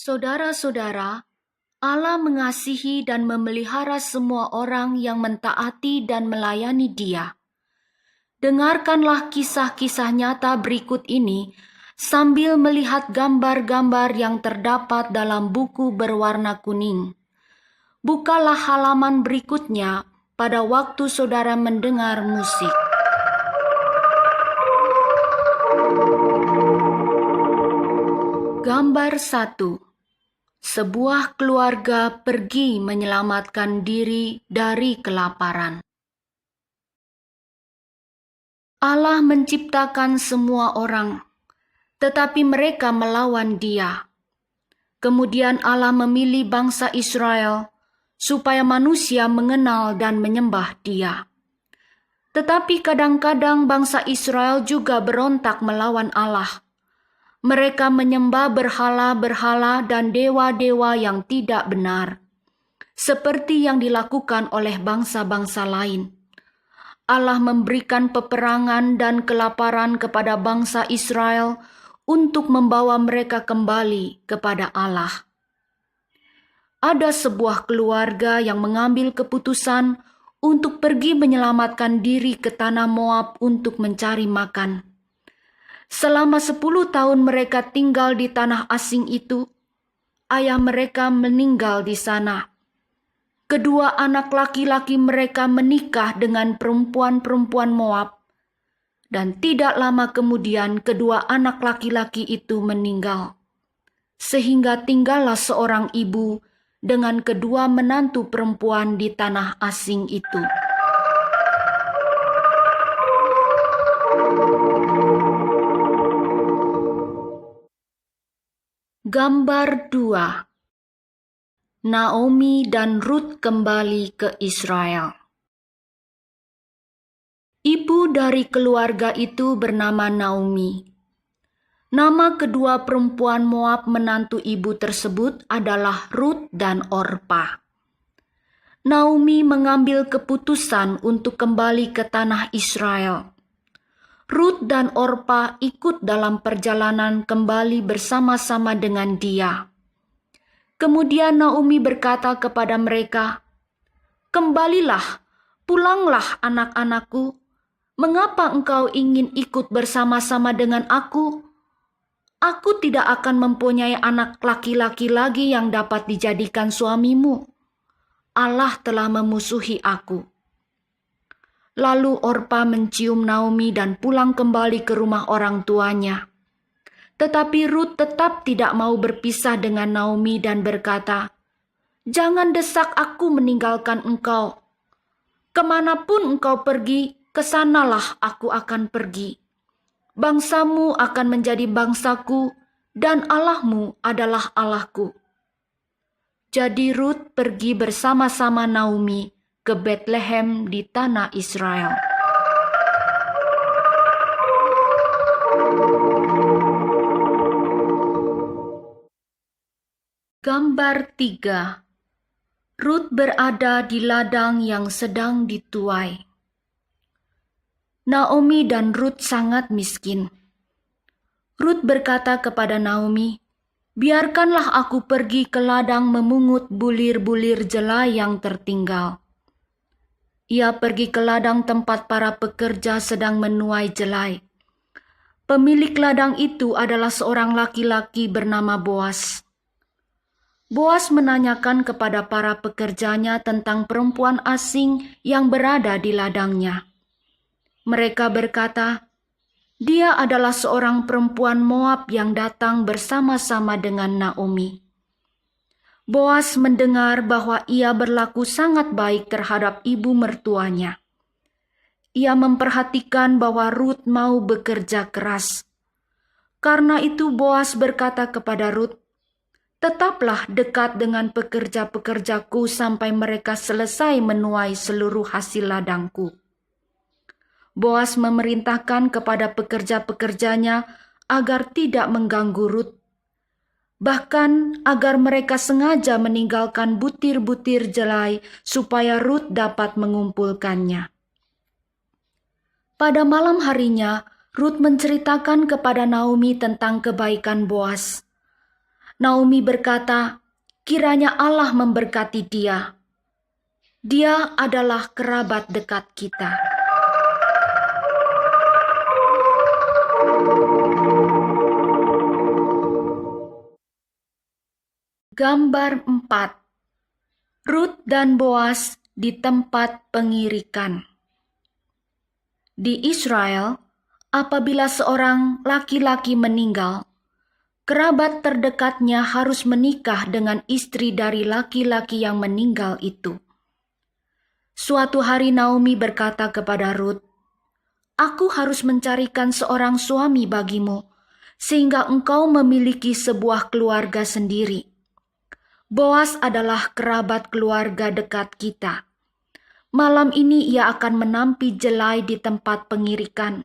Saudara-saudara, Allah mengasihi dan memelihara semua orang yang mentaati dan melayani Dia. Dengarkanlah kisah-kisah nyata berikut ini sambil melihat gambar-gambar yang terdapat dalam buku berwarna kuning. Bukalah halaman berikutnya pada waktu saudara mendengar musik. Gambar 1. Sebuah keluarga pergi menyelamatkan diri dari kelaparan. Allah menciptakan semua orang, tetapi mereka melawan Dia. Kemudian Allah memilih bangsa Israel supaya manusia mengenal dan menyembah Dia. Tetapi kadang-kadang bangsa Israel juga berontak melawan Allah. Mereka menyembah berhala-berhala dan dewa-dewa yang tidak benar, seperti yang dilakukan oleh bangsa-bangsa lain. Allah memberikan peperangan dan kelaparan kepada bangsa Israel untuk membawa mereka kembali kepada Allah. Ada sebuah keluarga yang mengambil keputusan untuk pergi menyelamatkan diri ke tanah Moab untuk mencari makan. Selama 10 tahun mereka tinggal di tanah asing itu, ayah mereka meninggal di sana. Kedua anak laki-laki mereka menikah dengan perempuan-perempuan Moab, dan tidak lama kemudian kedua anak laki-laki itu meninggal. Sehingga tinggallah seorang ibu dengan kedua menantu perempuan di tanah asing itu. Gambar 2. Naomi dan Rut kembali ke Israel. Ibu dari keluarga itu bernama Naomi. Nama kedua perempuan Moab menantu ibu tersebut adalah Rut dan Orpa. Naomi mengambil keputusan untuk kembali ke tanah Israel. Rut dan Orpa ikut dalam perjalanan kembali bersama-sama dengan dia. Kemudian Naomi berkata kepada mereka, "Kembalilah, pulanglah anak-anakku. Mengapa engkau ingin ikut bersama-sama dengan aku? Aku tidak akan mempunyai anak laki-laki lagi yang dapat dijadikan suamimu. Allah telah memusuhi aku." Lalu Orpa mencium Naomi dan pulang kembali ke rumah orang tuanya. Tetapi Rut tetap tidak mau berpisah dengan Naomi dan berkata, "Jangan desak aku meninggalkan engkau. Kemanapun engkau pergi, kesanalah aku akan pergi. Bangsamu akan menjadi bangsaku, dan Allahmu adalah Allahku." Jadi Rut pergi bersama-sama Naomi ke Betlehem di tanah Israel. Gambar 3. Rut berada di ladang yang sedang dituai. Naomi dan Rut sangat miskin. Rut berkata kepada Naomi, "Biarkanlah aku pergi ke ladang memungut bulir-bulir jelai yang tertinggal." Ia pergi ke ladang tempat para pekerja sedang menuai jelai. Pemilik ladang itu adalah seorang laki-laki bernama Boas. Boas menanyakan kepada para pekerjanya tentang perempuan asing yang berada di ladangnya. Mereka berkata, "Dia adalah seorang perempuan Moab yang datang bersama-sama dengan Naomi." Boas mendengar bahwa ia berlaku sangat baik terhadap ibu mertuanya. Ia memperhatikan bahwa Rut mau bekerja keras. Karena itu Boas berkata kepada Rut, "Tetaplah dekat dengan pekerja-pekerjaku sampai mereka selesai menuai seluruh hasil ladangku." Boas memerintahkan kepada pekerja-pekerjanya agar tidak mengganggu Rut, bahkan agar mereka sengaja meninggalkan butir-butir jelai supaya Rut dapat mengumpulkannya. Pada malam harinya, Rut menceritakan kepada Naomi tentang kebaikan Boas. Naomi berkata, kiranya Allah memberkati dia. Dia adalah kerabat dekat kita. Gambar 4. Rut dan Boas di tempat pengirikan. Di Israel, apabila seorang laki-laki meninggal, kerabat terdekatnya harus menikah dengan istri dari laki-laki yang meninggal itu. Suatu hari Naomi berkata kepada Rut, "Aku harus mencarikan seorang suami bagimu, sehingga engkau memiliki sebuah keluarga sendiri. Boas adalah kerabat keluarga dekat kita. Malam ini ia akan menampi jelai di tempat pengirikan.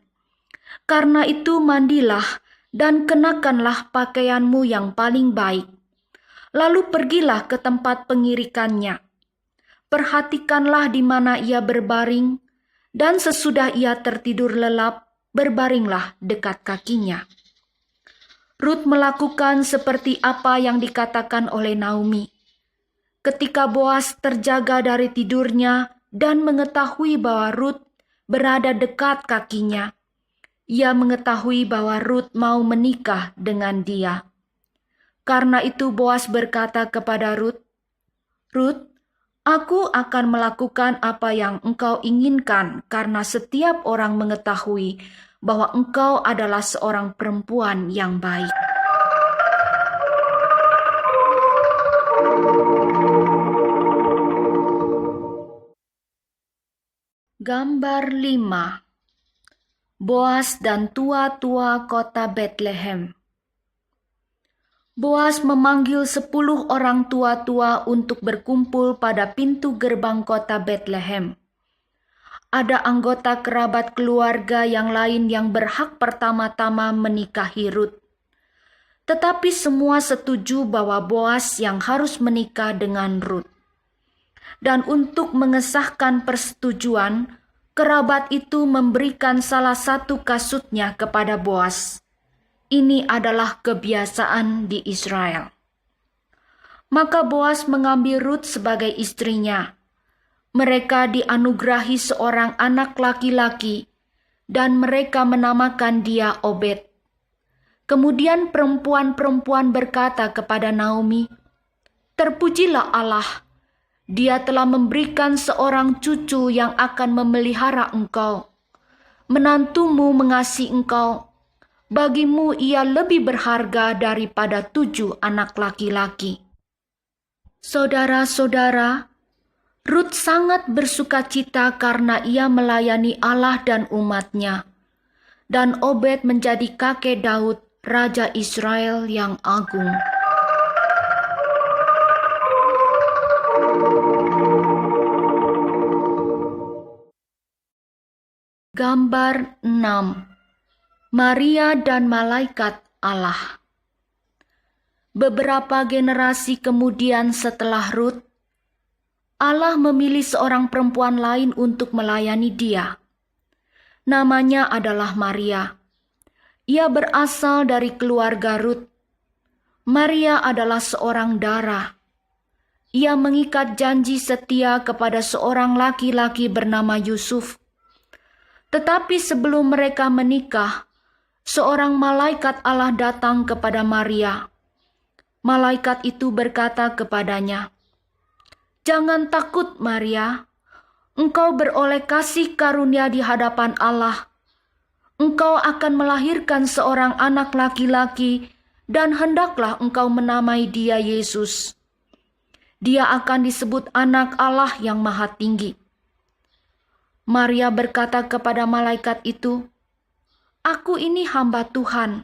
Karena itu mandilah dan kenakanlah pakaianmu yang paling baik. Lalu pergilah ke tempat pengirikannya. Perhatikanlah di mana ia berbaring, dan sesudah ia tertidur lelap, berbaringlah dekat kakinya." Rut melakukan seperti apa yang dikatakan oleh Naomi. Ketika Boas terjaga dari tidurnya dan mengetahui bahwa Rut berada dekat kakinya, ia mengetahui bahwa Rut mau menikah dengan dia. Karena itu Boas berkata kepada Rut, "Rut, aku akan melakukan apa yang engkau inginkan karena setiap orang mengetahui bahwa engkau adalah seorang perempuan yang baik." Gambar 5. Boas dan tua-tua kota Betlehem. Boas memanggil 10 orang tua-tua untuk berkumpul pada pintu gerbang kota Betlehem. Ada anggota kerabat keluarga yang lain yang berhak pertama-tama menikahi Rut. Tetapi semua setuju bahwa Boas yang harus menikah dengan Rut. Dan untuk mengesahkan persetujuan, kerabat itu memberikan salah satu kasutnya kepada Boas. Ini adalah kebiasaan di Israel. Maka Boas mengambil Rut sebagai istrinya. Mereka dianugerahi seorang anak laki-laki, dan mereka menamakan dia Obed. Kemudian perempuan-perempuan berkata kepada Naomi, "Terpujilah Allah, Dia telah memberikan seorang cucu yang akan memelihara engkau. Menantumu mengasihi engkau. Bagimu ia lebih berharga daripada 7 anak laki-laki." Saudara-saudara, Rut sangat bersukacita karena ia melayani Allah dan umatnya. Dan Obed menjadi kakek Daud, Raja Israel yang agung. Gambar 6. Maria dan Malaikat Allah. Beberapa generasi kemudian setelah Rut, Allah memilih seorang perempuan lain untuk melayani dia. Namanya adalah Maria. Ia berasal dari keluarga Rut. Maria adalah seorang dara. Ia mengikat janji setia kepada seorang laki-laki bernama Yusuf. Tetapi sebelum mereka menikah, seorang malaikat Allah datang kepada Maria. Malaikat itu berkata kepadanya, "Jangan takut, Maria. Engkau beroleh kasih karunia di hadapan Allah. Engkau akan melahirkan seorang anak laki-laki, dan hendaklah engkau menamai dia Yesus. Dia akan disebut anak Allah yang Maha Tinggi." Maria berkata kepada malaikat itu, "Aku ini hamba Tuhan.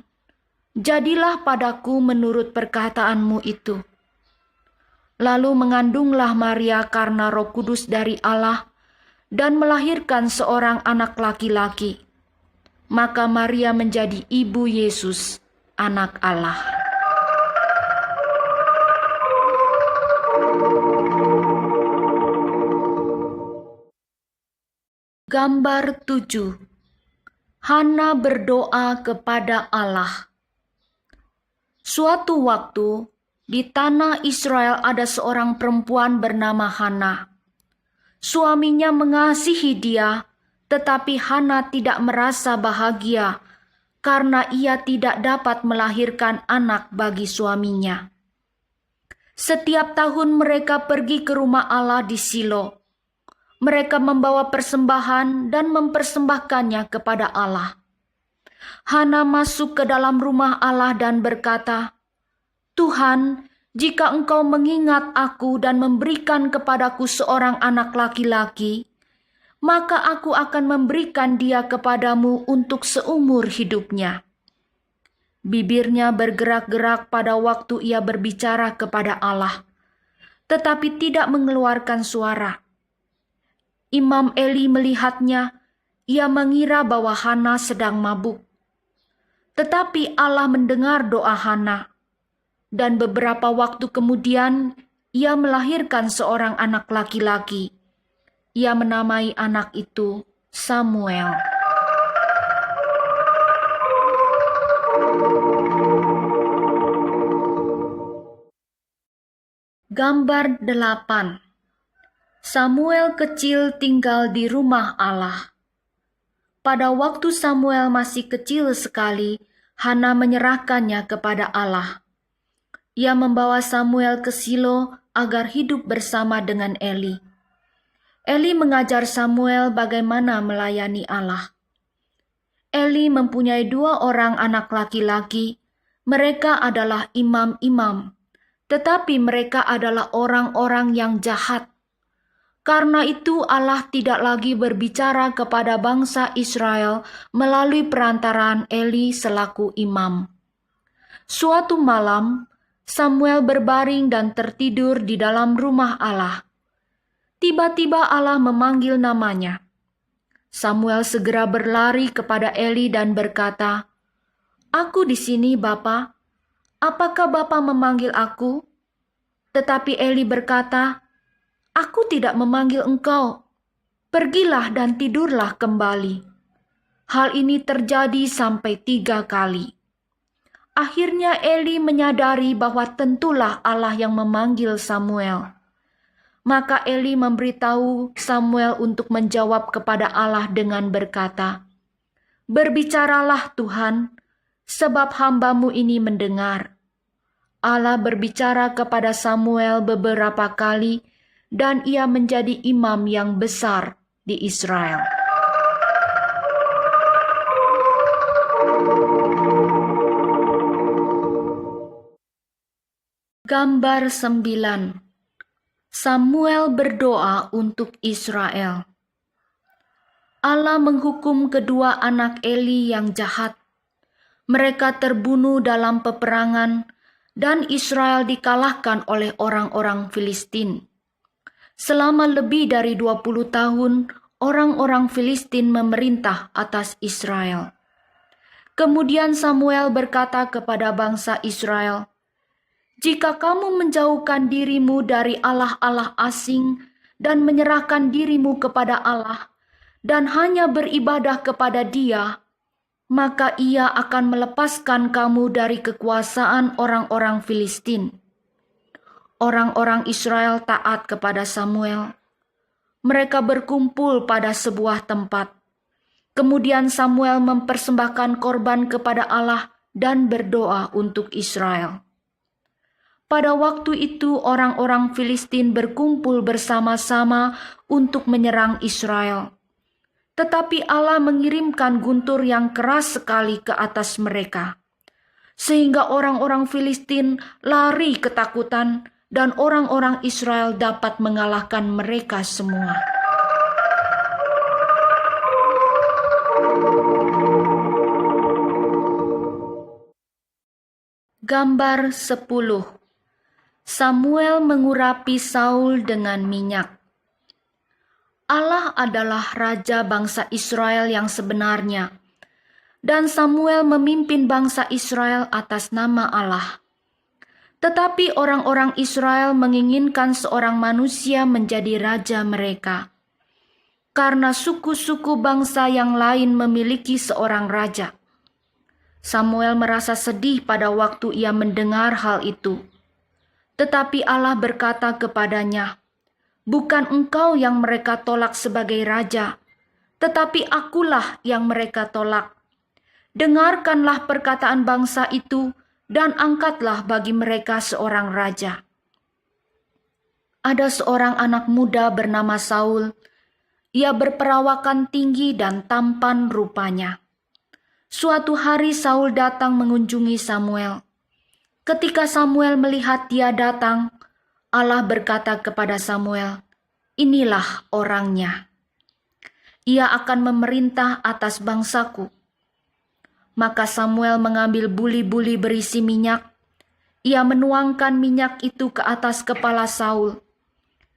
Jadilah padaku menurut perkataanmu itu." Lalu mengandunglah Maria karena Roh Kudus dari Allah dan melahirkan seorang anak laki-laki. Maka Maria menjadi ibu Yesus, anak Allah. Gambar 7. Hana berdoa kepada Allah. Suatu waktu, di tanah Israel ada seorang perempuan bernama Hana. Suaminya mengasihi dia, tetapi Hana tidak merasa bahagia karena ia tidak dapat melahirkan anak bagi suaminya. Setiap tahun mereka pergi ke rumah Allah di Silo. Mereka membawa persembahan dan mempersembahkannya kepada Allah. Hana masuk ke dalam rumah Allah dan berkata, "Tuhan, jika Engkau mengingat aku dan memberikan kepadaku seorang anak laki-laki, maka aku akan memberikan dia kepadamu untuk seumur hidupnya." Bibirnya bergerak-gerak pada waktu ia berbicara kepada Allah, tetapi tidak mengeluarkan suara. Imam Eli melihatnya, ia mengira bahwa Hana sedang mabuk. Tetapi Allah mendengar doa Hana, dan beberapa waktu kemudian ia melahirkan seorang anak laki-laki. Ia menamai anak itu Samuel. Gambar 8. Samuel kecil tinggal di rumah Allah. Pada waktu Samuel masih kecil sekali, Hana menyerahkannya kepada Allah. Ia membawa Samuel ke Silo agar hidup bersama dengan Eli. Eli mengajar Samuel bagaimana melayani Allah. Eli mempunyai 2 orang anak laki-laki. Mereka adalah imam-imam, tetapi mereka adalah orang-orang yang jahat. Karena itu Allah tidak lagi berbicara kepada bangsa Israel melalui perantaraan Eli selaku imam. Suatu malam, Samuel berbaring dan tertidur di dalam rumah Allah. Tiba-tiba Allah memanggil namanya. Samuel segera berlari kepada Eli dan berkata, "Aku di sini, Bapa. Apakah Bapa memanggil aku?" Tetapi Eli berkata, "Aku tidak memanggil engkau. Pergilah dan tidurlah kembali." Hal ini terjadi sampai 3 kali. Akhirnya Eli menyadari bahwa tentulah Allah yang memanggil Samuel. Maka Eli memberitahu Samuel untuk menjawab kepada Allah dengan berkata, "Berbicaralah Tuhan, sebab hamba-Mu ini mendengar." Allah berbicara kepada Samuel beberapa kali, dan ia menjadi imam yang besar di Israel. Gambar 9. Samuel berdoa untuk Israel. Allah menghukum kedua anak Eli yang jahat. Mereka terbunuh dalam peperangan, dan Israel dikalahkan oleh orang-orang Filistin. Selama lebih dari 20 tahun, orang-orang Filistin memerintah atas Israel. Kemudian Samuel berkata kepada bangsa Israel, "Jika kamu menjauhkan dirimu dari allah-allah asing dan menyerahkan dirimu kepada Allah dan hanya beribadah kepada Dia, maka Ia akan melepaskan kamu dari kekuasaan orang-orang Filistin." Orang-orang Israel taat kepada Samuel. Mereka berkumpul pada sebuah tempat. Kemudian Samuel mempersembahkan korban kepada Allah dan berdoa untuk Israel. Pada waktu itu orang-orang Filistin berkumpul bersama-sama untuk menyerang Israel. Tetapi Allah mengirimkan guntur yang keras sekali ke atas mereka, sehingga orang-orang Filistin lari ketakutan dan orang-orang Israel dapat mengalahkan mereka semua. Gambar 10. Samuel mengurapi Saul dengan minyak. Allah adalah raja bangsa Israel yang sebenarnya, dan Samuel memimpin bangsa Israel atas nama Allah. Tetapi orang-orang Israel menginginkan seorang manusia menjadi raja mereka, karena suku-suku bangsa yang lain memiliki seorang raja. Samuel merasa sedih pada waktu ia mendengar hal itu. Tetapi Allah berkata kepadanya, "Bukan engkau yang mereka tolak sebagai raja, tetapi akulah yang mereka tolak. Dengarkanlah perkataan bangsa itu dan angkatlah bagi mereka seorang raja." Ada seorang anak muda bernama Saul. Ia berperawakan tinggi dan tampan rupanya. Suatu hari Saul datang mengunjungi Samuel. Ketika Samuel melihat dia datang, Allah berkata kepada Samuel, "Inilah orangnya. Ia akan memerintah atas bangsaku." Maka Samuel mengambil buli-buli berisi minyak. Ia menuangkan minyak itu ke atas kepala Saul.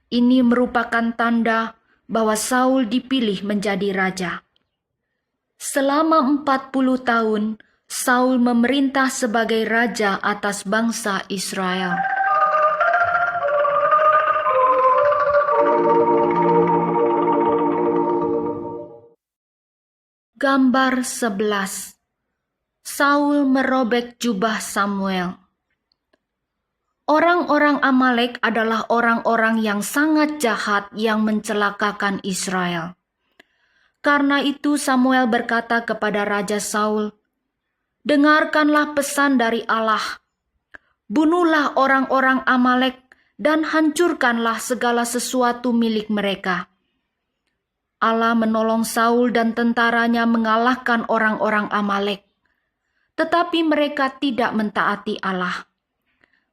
Ini merupakan tanda bahwa Saul dipilih menjadi raja. Selama 40 tahun, Saul memerintah sebagai raja atas bangsa Israel. Gambar 11. Saul merobek jubah Samuel. Orang-orang Amalek adalah orang-orang yang sangat jahat yang mencelakakan Israel. Karena itu Samuel berkata kepada Raja Saul, "Dengarkanlah pesan dari Allah. Bunuhlah orang-orang Amalek dan hancurkanlah segala sesuatu milik mereka." Allah menolong Saul dan tentaranya mengalahkan orang-orang Amalek. Tetapi mereka tidak mentaati Allah.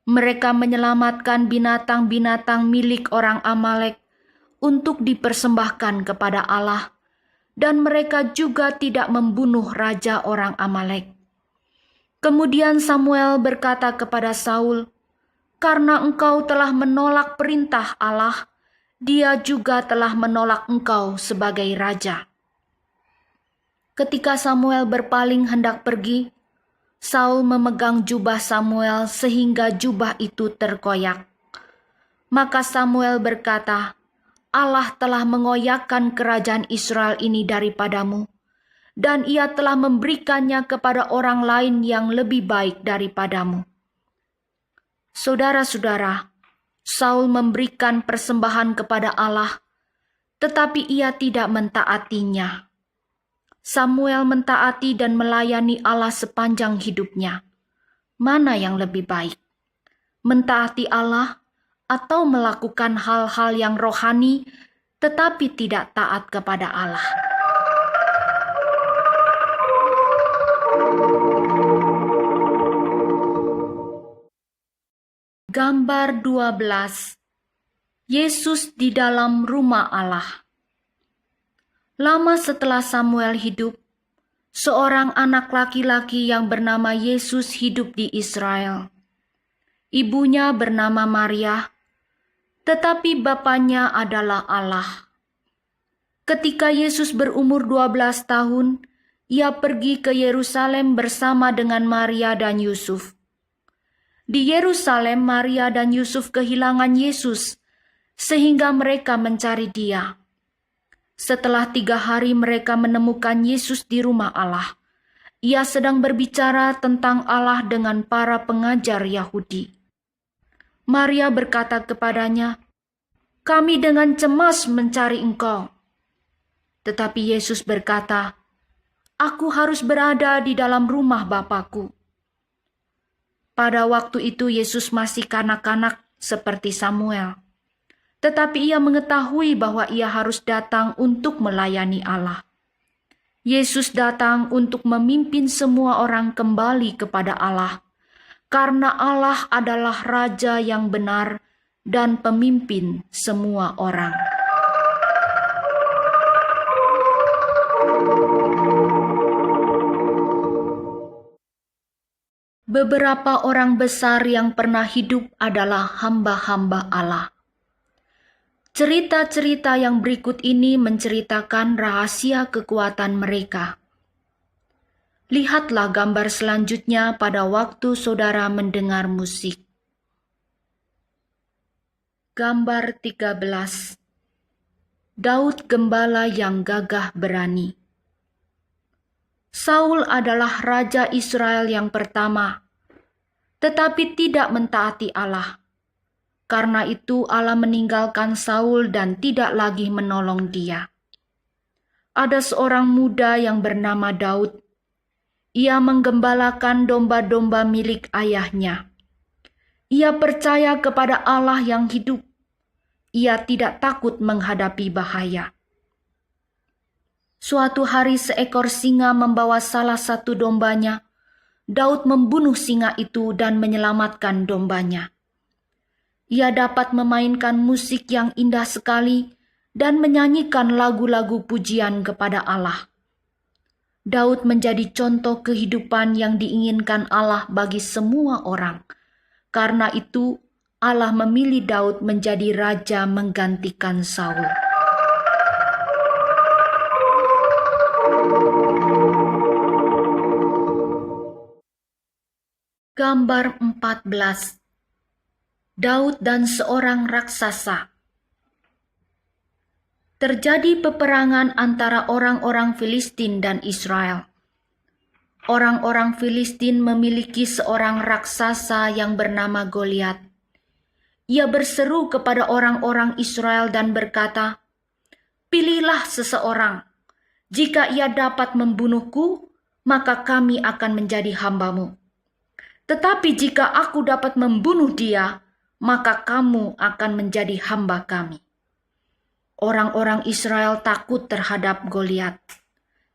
Mereka menyelamatkan binatang-binatang milik orang Amalek untuk dipersembahkan kepada Allah, dan mereka juga tidak membunuh raja orang Amalek. Kemudian Samuel berkata kepada Saul, "Karena engkau telah menolak perintah Allah, Dia juga telah menolak engkau sebagai raja." Ketika Samuel berpaling hendak pergi, Saul memegang jubah Samuel sehingga jubah itu terkoyak. Maka Samuel berkata, "Allah telah mengoyakkan kerajaan Israel ini daripadamu, dan Ia telah memberikannya kepada orang lain yang lebih baik daripadamu." Saudara-saudara, Saul memberikan persembahan kepada Allah, tetapi ia tidak mentaatinya. Samuel mentaati dan melayani Allah sepanjang hidupnya. Mana yang lebih baik? Mentaati Allah atau melakukan hal-hal yang rohani tetapi tidak taat kepada Allah? Gambar 12. Yesus di dalam rumah Allah. Lama setelah Samuel hidup, seorang anak laki-laki yang bernama Yesus hidup di Israel. Ibunya bernama Maria, tetapi bapaknya adalah Allah. Ketika Yesus berumur 12 tahun, ia pergi ke Yerusalem bersama dengan Maria dan Yusuf. Di Yerusalem, Maria dan Yusuf kehilangan Yesus, sehingga mereka mencari Dia. Setelah 3 hari mereka menemukan Yesus di rumah Allah. Ia sedang berbicara tentang Allah dengan para pengajar Yahudi. Maria berkata kepadanya, "Kami dengan cemas mencari Engkau." Tetapi Yesus berkata, "Aku harus berada di dalam rumah Bapa-Ku." Pada waktu itu Yesus masih kanak-kanak seperti Samuel. Tetapi ia mengetahui bahwa ia harus datang untuk melayani Allah. Yesus datang untuk memimpin semua orang kembali kepada Allah, karena Allah adalah Raja yang benar dan pemimpin semua orang. Beberapa orang besar yang pernah hidup adalah hamba-hamba Allah. Cerita-cerita yang berikut ini menceritakan rahasia kekuatan mereka. Lihatlah gambar selanjutnya pada waktu saudara mendengar musik. Gambar 13. Daud gembala yang gagah berani. Saul adalah raja Israel yang pertama, tetapi tidak mentaati Allah. Karena itu Allah meninggalkan Saul dan tidak lagi menolong dia. Ada seorang muda yang bernama Daud. Ia menggembalakan domba-domba milik ayahnya. Ia percaya kepada Allah yang hidup. Ia tidak takut menghadapi bahaya. Suatu hari seekor singa membawa salah satu dombanya. Daud membunuh singa itu dan menyelamatkan dombanya. Ia dapat memainkan musik yang indah sekali dan menyanyikan lagu-lagu pujian kepada Allah. Daud menjadi contoh kehidupan yang diinginkan Allah bagi semua orang. Karena itu, Allah memilih Daud menjadi raja menggantikan Saul. Gambar 14. Daud dan seorang raksasa. Terjadi peperangan antara orang-orang Filistin dan Israel. Orang-orang Filistin memiliki seorang raksasa yang bernama Goliat. Ia berseru kepada orang-orang Israel dan berkata, "Pilihlah seseorang. Jika ia dapat membunuhku, maka kami akan menjadi hambamu. Tetapi jika aku dapat membunuh dia, maka kamu akan menjadi hamba kami." Orang-orang Israel takut terhadap Goliat.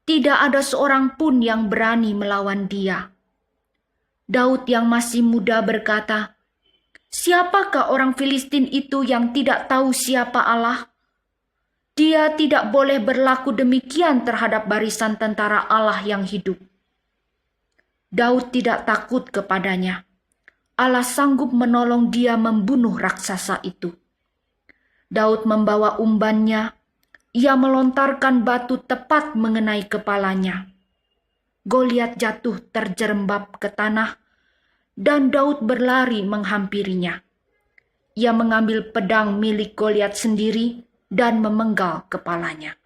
Tidak ada seorang pun yang berani melawan dia. Daud yang masih muda berkata, "Siapakah orang Filistin itu yang tidak tahu siapa Allah? Dia tidak boleh berlaku demikian terhadap barisan tentara Allah yang hidup." Daud tidak takut kepadanya. Allah sanggup menolong dia membunuh raksasa itu. Daud membawa umbannya. Ia melontarkan batu tepat mengenai kepalanya. Goliat jatuh terjerembab ke tanah, dan Daud berlari menghampirinya. Ia mengambil pedang milik Goliat sendiri dan memenggal kepalanya.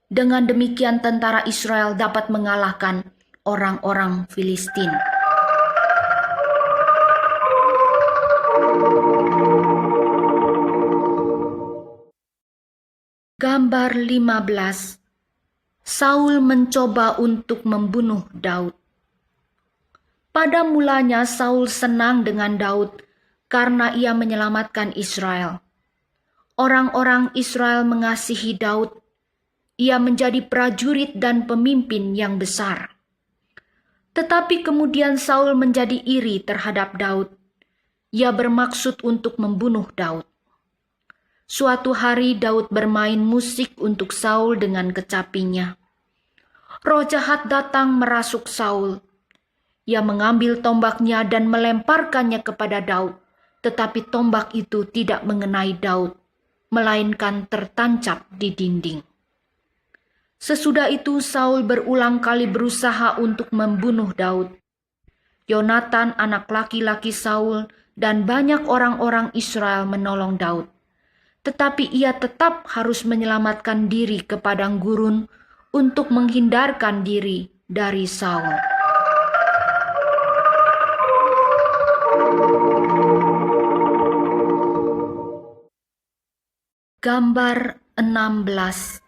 Dengan demikian tentara Israel dapat mengalahkan orang-orang Filistin. Gambar 15. Saul mencoba untuk membunuh Daud. Pada mulanya Saul senang dengan Daud karena ia menyelamatkan Israel. Orang-orang Israel mengasihi Daud. Ia menjadi prajurit dan pemimpin yang besar. Tetapi kemudian Saul menjadi iri terhadap Daud. Ia bermaksud untuk membunuh Daud. Suatu hari Daud bermain musik untuk Saul dengan kecapinya. Roh jahat datang merasuk Saul. Ia mengambil tombaknya dan melemparkannya kepada Daud, tetapi tombak itu tidak mengenai Daud, melainkan tertancap di dinding. Sesudah itu Saul berulang kali berusaha untuk membunuh Daud. Yonatan, anak laki-laki Saul, dan banyak orang-orang Israel menolong Daud. Tetapi ia tetap harus menyelamatkan diri ke padang gurun untuk menghindarkan diri dari Saul. Gambar 16.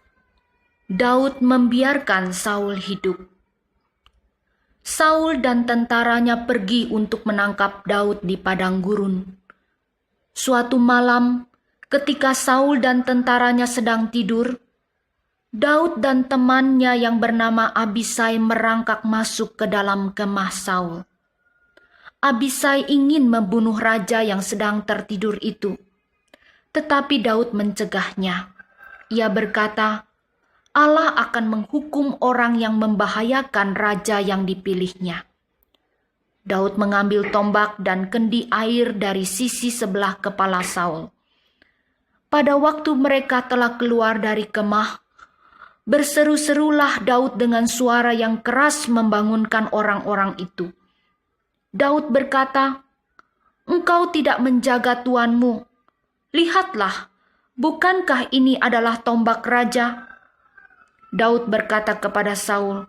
Daud membiarkan Saul hidup. Saul dan tentaranya pergi untuk menangkap Daud di padang gurun. Suatu malam, ketika Saul dan tentaranya sedang tidur, Daud dan temannya yang bernama Abisai merangkak masuk ke dalam kemah Saul. Abisai ingin membunuh raja yang sedang tertidur itu. Tetapi Daud mencegahnya. Ia berkata, Allah akan menghukum orang yang membahayakan raja yang dipilihnya. Daud mengambil tombak dan kendi air dari sisi sebelah kepala Saul. Pada waktu mereka telah keluar dari kemah, berseru-serulah Daud dengan suara yang keras membangunkan orang-orang itu. Daud berkata, "Engkau tidak menjaga tuanmu. Lihatlah, bukankah ini adalah tombak raja?" Daud berkata kepada Saul,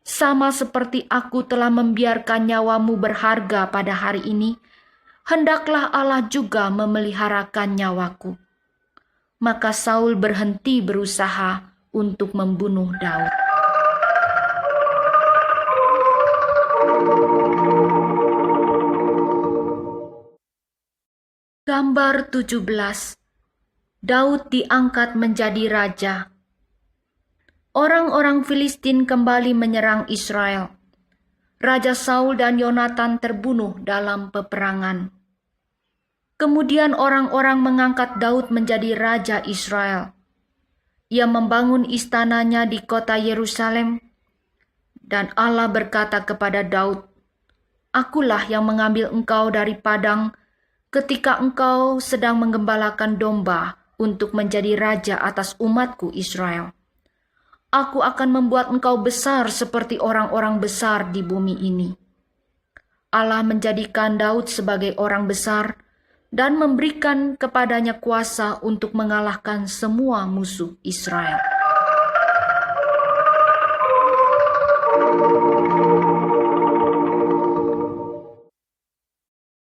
"Sama seperti aku telah membiarkan nyawamu berharga pada hari ini, hendaklah Allah juga memeliharakan nyawaku." Maka Saul berhenti berusaha untuk membunuh Daud. Gambar 17. Daud diangkat menjadi raja. Orang-orang Filistin kembali menyerang Israel. Raja Saul dan Yonatan terbunuh dalam peperangan. Kemudian orang-orang mengangkat Daud menjadi raja Israel. Ia membangun istananya di kota Yerusalem, dan Allah berkata kepada Daud, "Akulah yang mengambil engkau dari padang ketika engkau sedang menggembalakan domba untuk menjadi raja atas umatku Israel. Aku akan membuat engkau besar seperti orang-orang besar di bumi ini." Allah menjadikan Daud sebagai orang besar dan memberikan kepadanya kuasa untuk mengalahkan semua musuh Israel.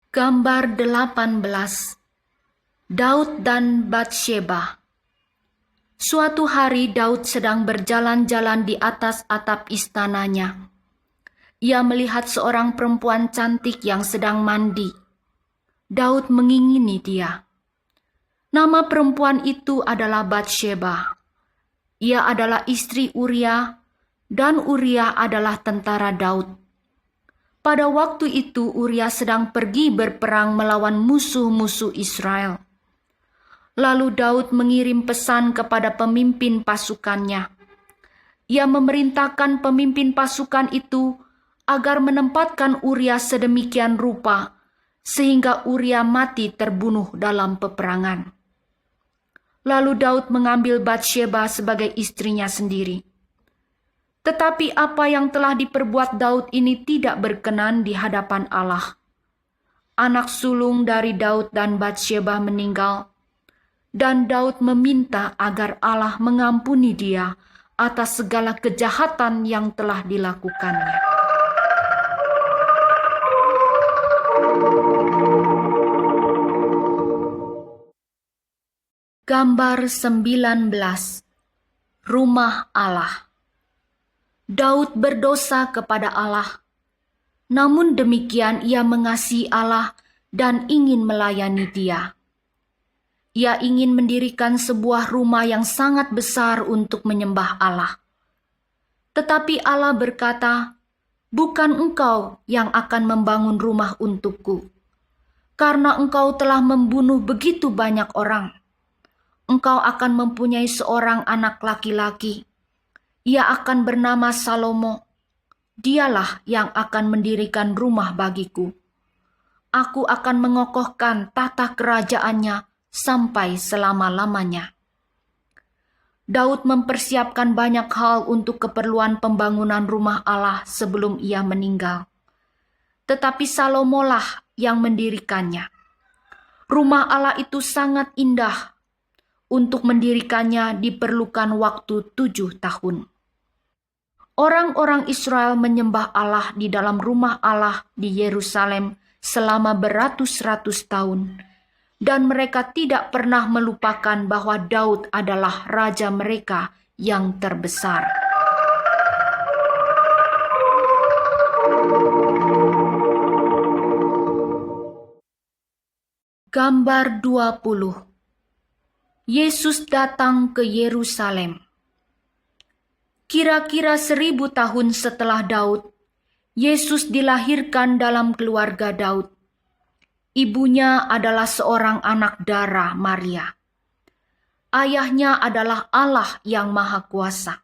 Gambar 18. Daud dan Batsheba. Suatu hari Daud sedang berjalan-jalan di atas atap istananya. Ia melihat seorang perempuan cantik yang sedang mandi. Daud mengingini dia. Nama perempuan itu adalah Batsheba. Ia adalah istri Uria, dan Uria adalah tentara Daud. Pada waktu itu Uria sedang pergi berperang melawan musuh-musuh Israel. Lalu Daud mengirim pesan kepada pemimpin pasukannya. Ia memerintahkan pemimpin pasukan itu agar menempatkan Uria sedemikian rupa sehingga Uria mati terbunuh dalam peperangan. Lalu Daud mengambil Batsheba sebagai istrinya sendiri. Tetapi apa yang telah diperbuat Daud ini tidak berkenan di hadapan Allah. Anak sulung dari Daud dan Batsheba meninggal, dan Daud meminta agar Allah mengampuni dia atas segala kejahatan yang telah dilakukannya. Gambar 19. Rumah Allah. Daud berdosa kepada Allah. Namun demikian ia mengasihi Allah dan ingin melayani Dia. Ia ingin mendirikan sebuah rumah yang sangat besar untuk menyembah Allah. Tetapi Allah berkata, "Bukan engkau yang akan membangun rumah untukku, karena engkau telah membunuh begitu banyak orang. Engkau akan mempunyai seorang anak laki-laki. Ia akan bernama Salomo. Dialah yang akan mendirikan rumah bagiku. Aku akan mengokohkan tahta kerajaannya sampai selama-lamanya." Daud mempersiapkan banyak hal untuk keperluan pembangunan rumah Allah sebelum ia meninggal. Tetapi Salomolah yang mendirikannya. Rumah Allah itu sangat indah. Untuk mendirikannya diperlukan waktu 7 tahun. Orang-orang Israel menyembah Allah di dalam rumah Allah di Yerusalem selama beratus-ratus tahun, dan mereka tidak pernah melupakan bahwa Daud adalah raja mereka yang terbesar. Gambar 20. Yesus datang ke Yerusalem. Kira-kira 1000 tahun setelah Daud, Yesus dilahirkan dalam keluarga Daud. Ibunya adalah seorang anak darah Maria. Ayahnya adalah Allah yang Maha Kuasa.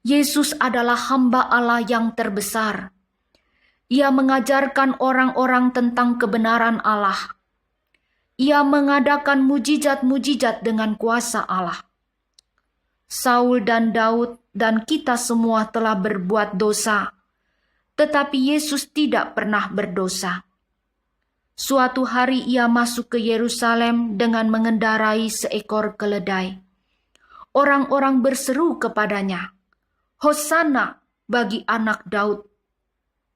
Yesus adalah hamba Allah yang terbesar. Ia mengajarkan orang-orang tentang kebenaran Allah. Ia mengadakan mujizat-mujizat dengan kuasa Allah. Saul dan Daud dan kita semua telah berbuat dosa, tetapi Yesus tidak pernah berdosa. Suatu hari ia masuk ke Yerusalem dengan mengendarai seekor keledai. Orang-orang berseru kepadanya, "Hosana bagi anak Daud."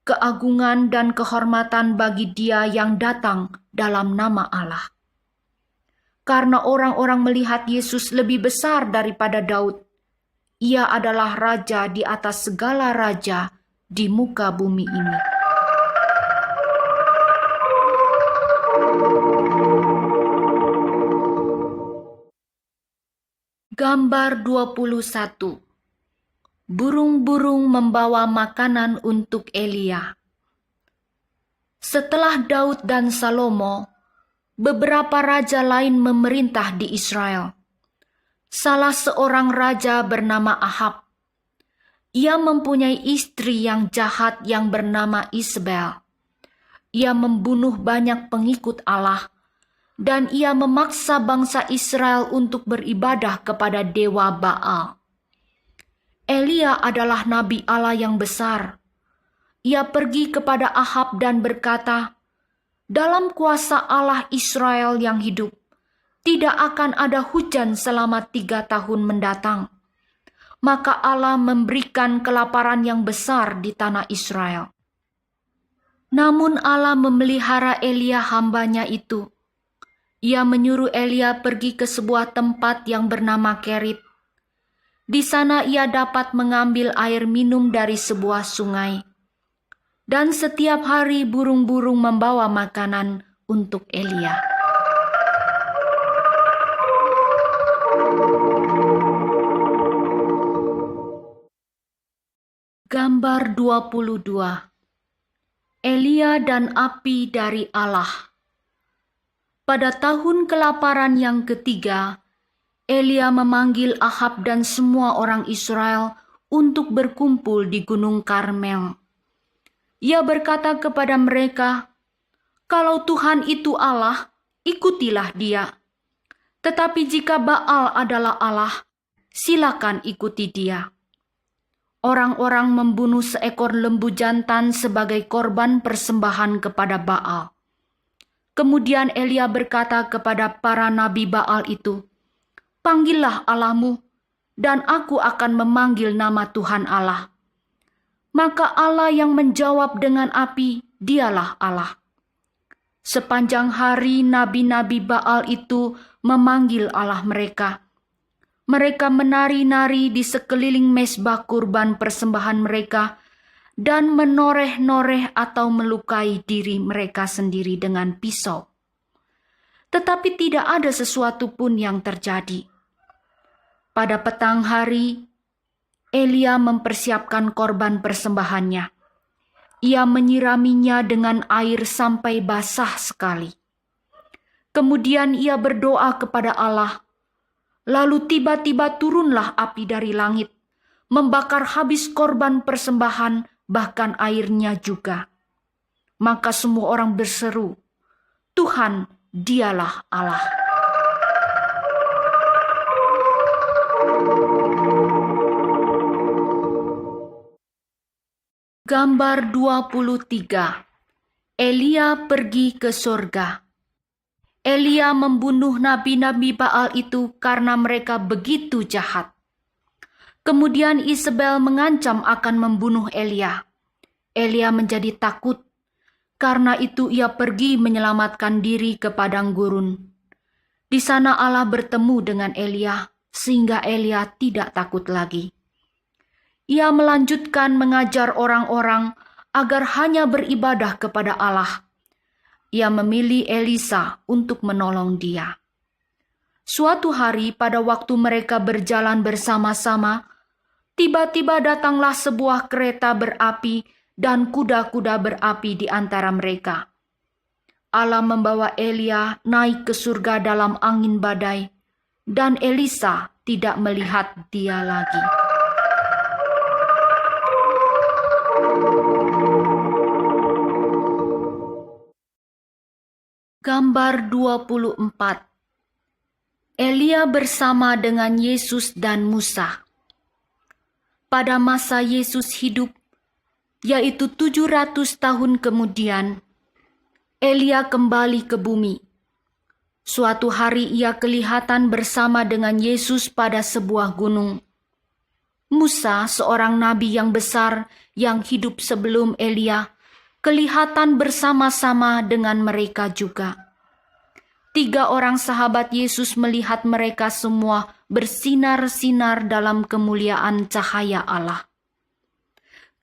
keagungan dan kehormatan bagi Dia yang datang dalam nama Allah. Karena orang-orang melihat Yesus lebih besar daripada Daud, Ia adalah raja di atas segala raja di muka bumi ini. Gambar 21. Burung-burung membawa makanan untuk Elia. Setelah Daud dan Salomo, beberapa raja lain memerintah di Israel. Salah seorang raja bernama Ahab. Ia mempunyai istri yang jahat yang bernama Isabel. Ia membunuh banyak pengikut Allah, dan ia memaksa bangsa Israel untuk beribadah kepada dewa Baal. Elia adalah nabi Allah yang besar. Ia pergi kepada Ahab dan berkata, "Dalam kuasa Allah Israel yang hidup, tidak akan ada hujan selama 3 tahun mendatang." Maka Allah memberikan kelaparan yang besar di tanah Israel. Namun Allah memelihara Elia hambanya itu. Ia menyuruh Elia pergi ke sebuah tempat yang bernama Kerit. Di sana ia dapat mengambil air minum dari sebuah sungai. Dan setiap hari burung-burung membawa makanan untuk Elia. Gambar 22. Elia dan api dari Allah. Pada tahun kelaparan yang ketiga, Elia memanggil Ahab dan semua orang Israel untuk berkumpul di Gunung Karmel. Ia berkata kepada mereka, "Kalau Tuhan itu Allah, ikutilah Dia. Tetapi jika Baal adalah Allah, silakan ikuti dia." Orang-orang membunuh seekor lembu jantan sebagai korban persembahan kepada Baal. Kemudian Elia berkata kepada para nabi Baal itu, "Panggillah Allahmu, dan aku akan memanggil nama Tuhan Allah." Maka Allah yang menjawab dengan api, Dialah Allah. Sepanjang hari nabi-nabi Baal itu memanggil Allah mereka. Mereka menari-nari di sekeliling mezbah kurban persembahan mereka, dan menoreh-noreh atau melukai diri mereka sendiri dengan pisau. Tetapi tidak ada sesuatu pun yang terjadi. Pada petang hari, Elia mempersiapkan korban persembahannya. Ia menyiraminya dengan air sampai basah sekali. Kemudian ia berdoa kepada Allah. Lalu tiba-tiba turunlah api dari langit, membakar habis korban persembahan, bahkan airnya juga. Maka semua orang berseru, "Tuhan, Dialah Allah." Gambar 23. Elia pergi ke surga. Elia membunuh nabi-nabi Baal itu karena mereka begitu jahat. Kemudian Isabel mengancam akan membunuh Elia. Elia menjadi takut. Karena itu ia pergi menyelamatkan diri ke padang gurun. Di sana Allah bertemu dengan Elia, sehingga Elia tidak takut lagi. Ia melanjutkan mengajar orang-orang agar hanya beribadah kepada Allah. Ia memilih Elisa untuk menolong dia. Suatu hari pada waktu mereka berjalan bersama-sama, tiba-tiba datanglah sebuah kereta berapi dan kuda-kuda berapi di antara mereka. Allah membawa Elia naik ke surga dalam angin badai, dan Elisa tidak melihat dia lagi. Gambar 24. Elia bersama dengan Yesus dan Musa. Pada masa Yesus hidup, yaitu 700 tahun kemudian, Elia kembali ke bumi. Suatu hari ia kelihatan bersama dengan Yesus pada sebuah gunung. Musa, seorang nabi yang besar yang hidup sebelum Elia, kelihatan bersama-sama dengan mereka juga. 3 orang sahabat Yesus melihat mereka semua bersinar-sinar dalam kemuliaan cahaya Allah.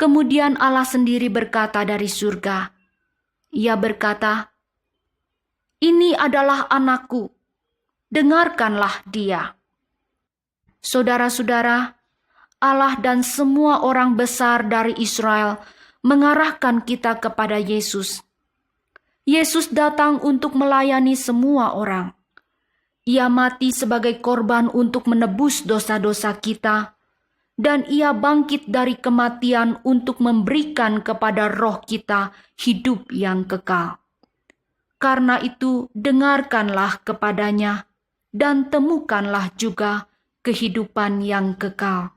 Kemudian Allah sendiri berkata dari surga. Ia berkata, "Ini adalah anakku, dengarkanlah dia." Saudara-saudara, Allah dan semua orang besar dari Israel mengarahkan kita kepada Yesus. Yesus datang untuk melayani semua orang. Ia mati sebagai korban untuk menebus dosa-dosa kita, dan ia bangkit dari kematian untuk memberikan kepada roh kita hidup yang kekal. Karena itu, dengarkanlah kepadanya dan temukanlah juga kehidupan yang kekal.